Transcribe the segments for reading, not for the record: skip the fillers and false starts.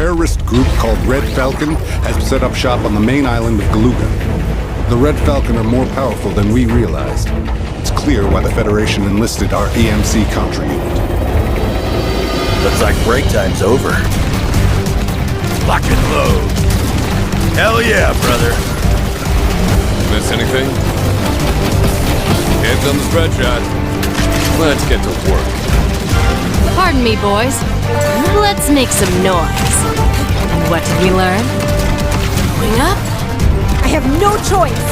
terrorist group called Red Falcon has set up shop on the main island of Galuga. The Red Falcon are more powerful than we realized. It's clear why the Federation enlisted our EMC Contra unit. Looks like break time's over. Lock and load. Hell yeah, brother. Miss anything? Hands on the spread shot. Let's get to work. Pardon me, boys. Let's make some noise. And what did we learn? Going up? I have no choice.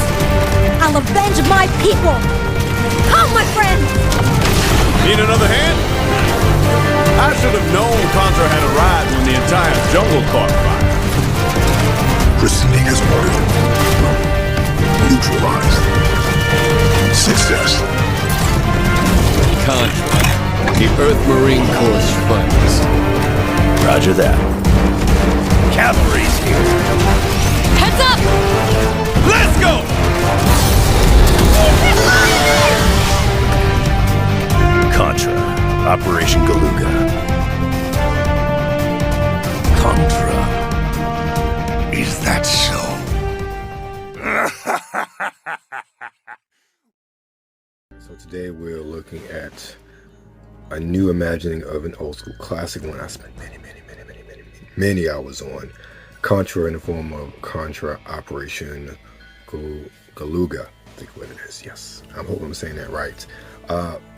I'll avenge my people. Come, my friends! Need another hand? I should have known Contra had arrived when the entire jungle caught fire. Proceeding as ordered. Neutralized. Success. Contra, the Earth Marine Corps funds. Roger that. Cavalry's here. Heads up! Let's go! Contra, Operation Galuga. Contra. Is that so? So today we're looking at a new imagining of an old school classic one I spent many hours on. Contra in the form of Contra Operation Galuga. I think what it is. Yes, I hope I'm saying that right.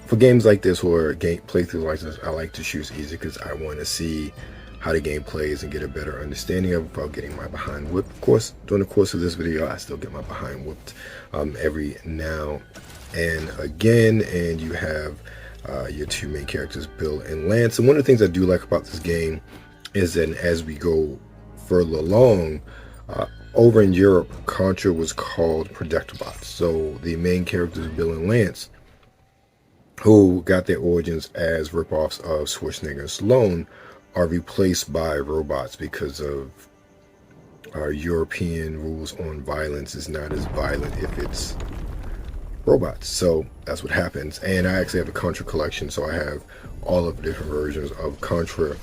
For games like this or game playthroughs like this, I like to choose easy because I want to see how the game plays and get a better understanding of it without getting my behind whipped. Of course, during the course of this video, I still get my behind whipped every now and again. And you have your two main characters, Bill and Lance. And one of the things I do like about this game is that as we go further along, over in Europe, Contra was called Predictabots. So the main characters, Bill and Lance, who got their origins as ripoffs of Schwarzenegger and Stallone, are replaced by robots because of our European rules on violence is not as violent if it's robots. So that's what happens. And I actually have a Contra collection, so I have all of the different versions of Contra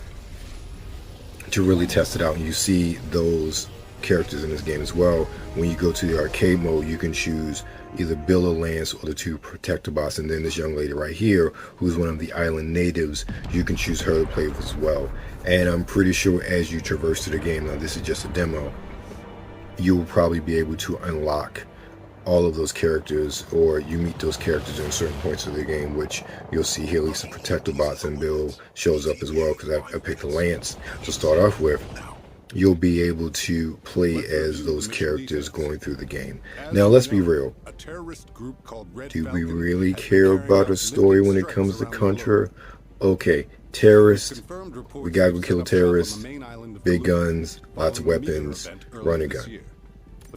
to really test it out. And you see those characters in this game as well. When you go to the arcade mode, you can choose either Bill or Lance or the two Protectobots, and then this young lady right here who's one of the island natives, you can choose her to play with as well. And I'm pretty sure as you traverse through the game, now this is just a demo, you will probably be able to unlock all of those characters, or you meet those characters in certain points of the game, which you'll see here. At least the Protectobots, and Bill shows up as well because I picked Lance to start off with. You'll be able to play as those characters going through the game. Now, let's be real. Do we really care about a story when it comes to Contra? Okay, terrorists. We gotta go kill a terrorist. Big guns, lots of weapons, run a gun.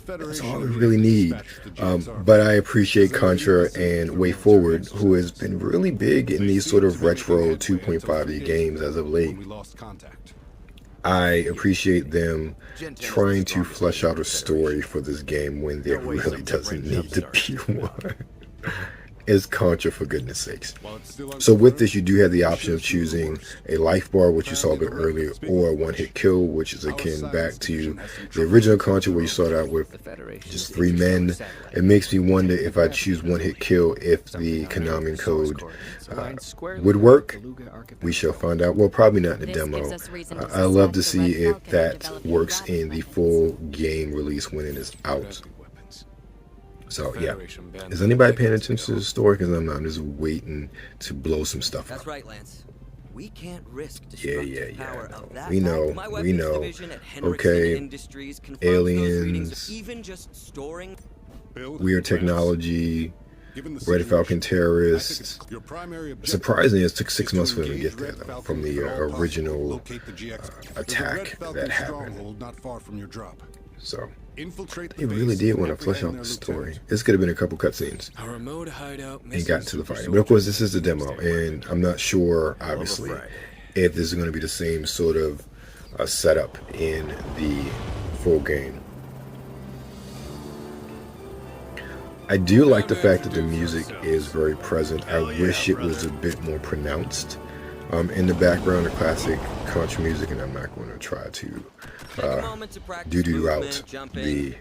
That's all we really need. But I appreciate Contra and Way Forward, who has been really big in these sort of retro 2.5D games as of late. I appreciate them trying to flesh out a story for this game when there really doesn't need to be one. It's Contra, for goodness sakes. So with this, you do have the option of choosing a life bar, which you saw a bit earlier, or a one-hit kill, which is akin back to the original Contra where you start out with just 3 men. It makes me wonder if I choose one-hit kill, if the Konami code would work. We shall find out. Well, probably not in the demo. I love to see if that works in the full game release when it is out. So yeah, is anybody paying attention to the story? Because I'm not. I'm just waiting to blow some stuff up. That's right, Lance. We can't risk Yeah. No. We know. Okay, aliens, weird technology, Red Falcon terrorists. Surprisingly, it took 6 months for them to get there, though, from the original attack that happened. So they really did want to flesh out the story. This could have been a couple cutscenes and got to the fight. But of course, this is the demo, and I'm not sure, obviously, if this is going to be the same sort of setup in the full game. I do like the fact that the music is very present. I wish it was a bit more pronounced. in the background, the classic Contra music, and I'm not going to try to doo-doo out the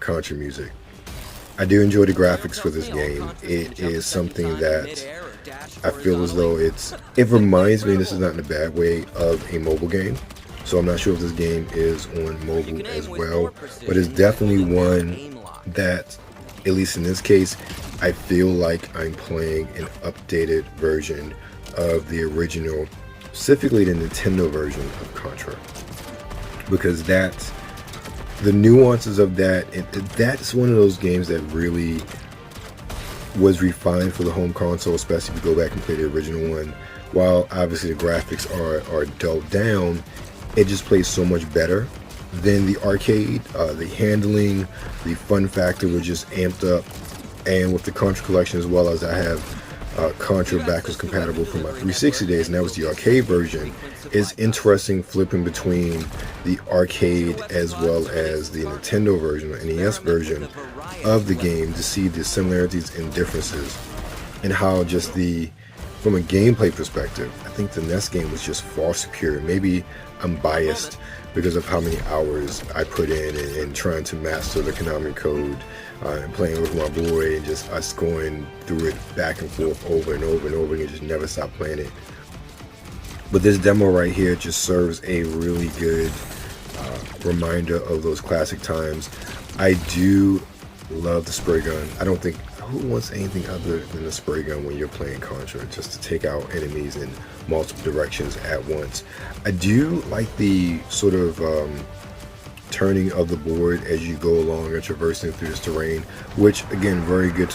Contra music. I do enjoy the graphics for this game. It is something that I feel as though it reminds me, this is not in a bad way, of a mobile game. So I'm not sure if this game is on mobile as well, but it's definitely one that, at least in this case, I feel like I'm playing an updated version of the original, specifically the Nintendo version of Contra, because the nuances of that's one of those games that really was refined for the home console, especially if you go back and play the original one. While obviously the graphics are dulled down, it just plays so much better than the arcade. The handling, the fun factor was just amped up, and with the Contra collection, as well as I have Contra backwards compatible from my 360 days, and that was the arcade version. It's interesting flipping between the arcade as well as the Nintendo version or NES version of the game to see the similarities and differences, and how just from a gameplay perspective, I think the NES game was just far superior. Maybe I'm biased because of how many hours I put in trying to master the Konami code and playing with my boy, and just us going through it back and forth over and over and over again, just never stop playing it. But this demo right here just serves a really good reminder of those classic times. I do love the spray gun. I don't think who wants anything other than a spray gun when you're playing Contra, just to take out enemies in multiple directions at once. I do like the sort of turning of the board as you go along and traversing through this terrain, which again, very good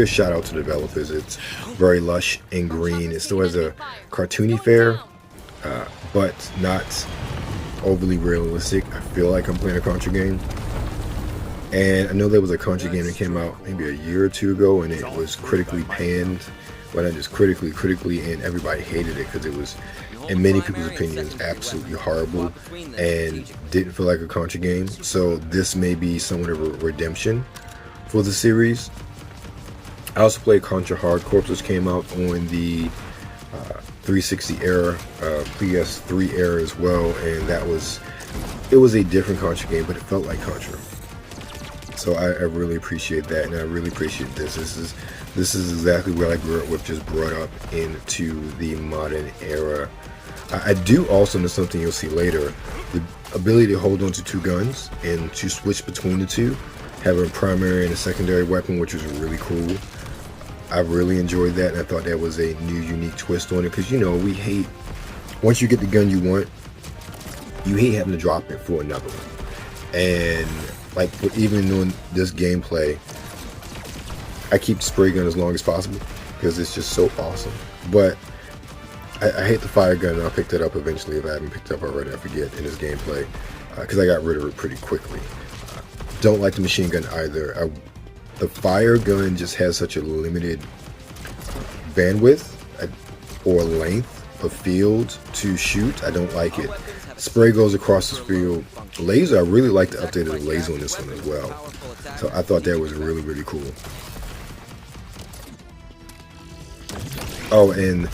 shout out to the developers. It's very lush and green. It still has a cartoony fare, but not overly realistic. I feel like I'm playing a Contra game. And I know there was a Contra game that came out maybe a year or two ago, and it was critically panned. Well, not just critically, and everybody hated it because it was, in many people's opinions, absolutely horrible and didn't feel like a Contra game. So this may be somewhat of a redemption for the series. I also played Contra Hard Corps, which came out on the 360 era, PS3 era as well, and it was a different Contra game, but it felt like Contra. So I really appreciate that, and I really appreciate this. This is exactly what I grew up with, just brought up into the modern era. I do also know something you'll see later, the ability to hold on to two guns and to switch between the two, having a primary and a secondary weapon, which was really cool. I really enjoyed that, and I thought that was a new, unique twist on it, because, you know, we hate, once you get the gun you want, you hate having to drop it for another one. And like, even on this gameplay, I keep the spray gun as long as possible because it's just so awesome. But I hate the fire gun, and I'll pick that up eventually. If I haven't picked it up already, I forget, in this gameplay, because I got rid of it pretty quickly. Don't like the machine gun either. The fire gun just has such a limited bandwidth or length of field to shoot. I don't like it. Spray goes across the field. Laser, I really like the update of the laser on this one as well. So I thought that was really, really cool. Oh, and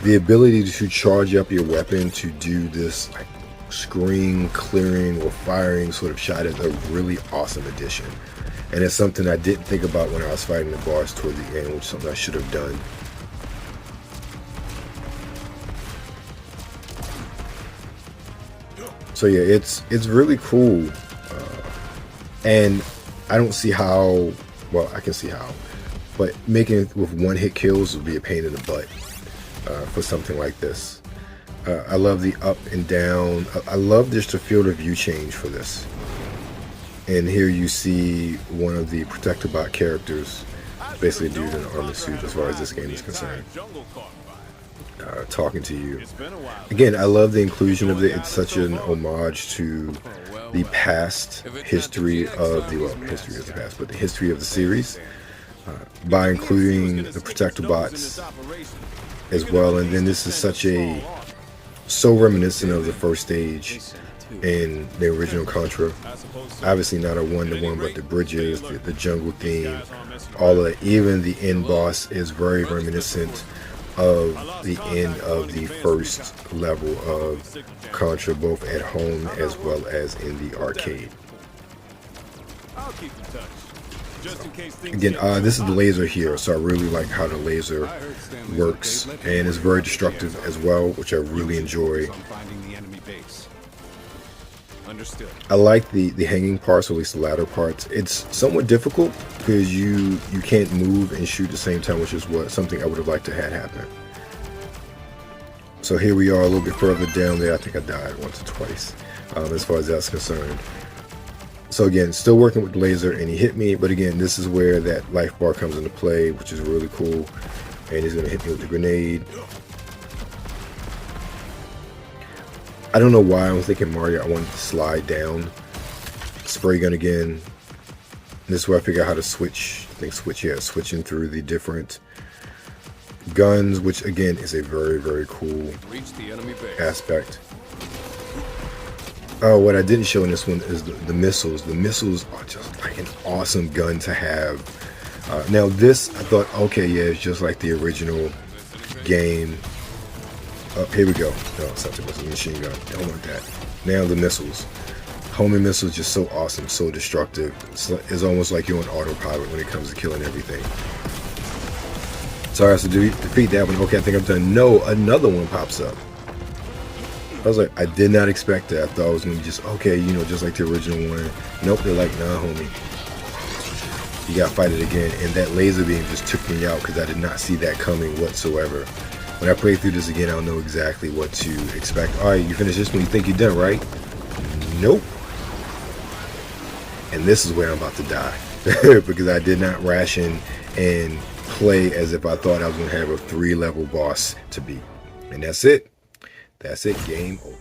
the ability to charge up your weapon to do this like screen clearing or firing sort of shot is a really awesome addition. And it's something I didn't think about when I was fighting the boss toward the end, which is something I should have done. So yeah, it's really cool, and I don't see how. Well, I can see how, but making it with one-hit kills would be a pain in the butt for something like this. I love the up and down. I love just the field of view change for this. And here you see one of the Protectobot characters, basically a dude in an armor suit, as far as this game is concerned. Talking to you. Again, I love the inclusion of it. It's such an homage to the past history of the, well, history is the past, but the history of the series, by including the Protectobots as well. And then this is so reminiscent of the first stage in the original Contra. Obviously not a one-to-one, but the bridges, the jungle theme, all of that. Even the end boss is very reminiscent of the end of the first level of Contra, both at home as well as in the arcade. I'll keep in touch. Just in case things Again, this is the laser here, so I really like how the laser works, and it's very destructive as well, which I really enjoy. I like the hanging parts, or at least the ladder parts. It's somewhat difficult because you can't move and shoot at the same time, which is something I would have liked to have happen. So here we are a little bit further down there. I think I died once or twice as far as that's concerned. So again, still working with the laser, and he hit me, but again, this is where that life bar comes into play, which is really cool. And he's gonna hit me with the grenade. I don't know why I was thinking Mario. I wanted to slide down, spray gun again. This is where I figure out how to switch. I think switching through the different guns, which again is a very, very cool aspect. Oh, what I didn't show in this one is the missiles. The missiles are just like an awesome gun to have. Now this, I thought, okay, yeah, it's just like the original game. Oh, here we go. No, something was a machine gun. I don't want that. Now the missiles. Homing missiles, just so awesome, so destructive. It's almost like you're on autopilot when it comes to killing everything. So I have to defeat that one. Okay, I think I'm done. No, another one pops up. I was like, I did not expect that. I thought it was going to be just, okay, you know, just like the original one. Nope, they're like, nah, homie. You got to fight it again. And that laser beam just took me out because I did not see that coming whatsoever. When I play through this again, I'll know exactly what to expect. All right, you finish this one, you think you're done, right? Nope. And this is where I'm about to die. Because I did not ration and play as if I thought I was going to have a 3-level boss to beat. And that's it. That's it. Game over.